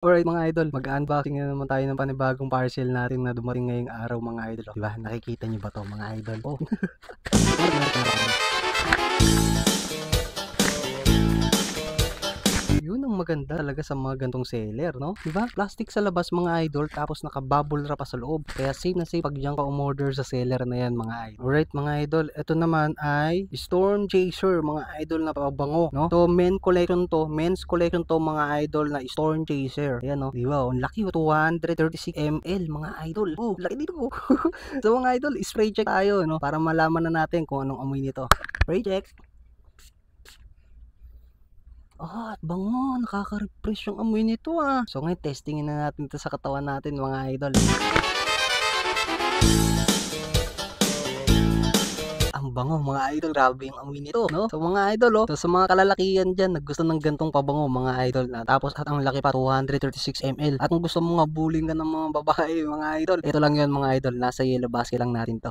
Alright mga idol, mag-unboxing na naman tayo ng panibagong parcel natin na dumating ngayong araw mga idol. Oh, 'di ba? Nakikita niyo ba 'to mga idol? Oh. Yun ang maganda talaga sa mga gantong seller, no? 'Di ba? Plastic sa labas mga idol tapos naka-bubble wrap pa sa loob. Kaya safe na safe pag diyan ka umorder sa seller na yan mga idol. Alright mga idol, ito naman ay Storm Chaser mga idol na pabango, no? So men's collection to mga idol na Storm Chaser. Ayan no, 'di ba? Ang laki 236 ml mga idol. Oh, laki dito. So mga idol, spray check tayo, no? Para malaman na natin kung anong amoy nito. Spray check. Bango, nakaka-refresh yung amoy nito So ngayon, testingin na natin ito sa katawan natin mga idol. Ang bango mga idol, grabe yung amoy nito, no? So mga idol, so sa mga kalalakihan dyan na gusto ng gantong pabango mga idol na tapos at ang laki pa 236 ml at kung gusto mong habulin ka ng mga babae mga idol, ito lang yun mga idol, nasa yellow basket lang natin to.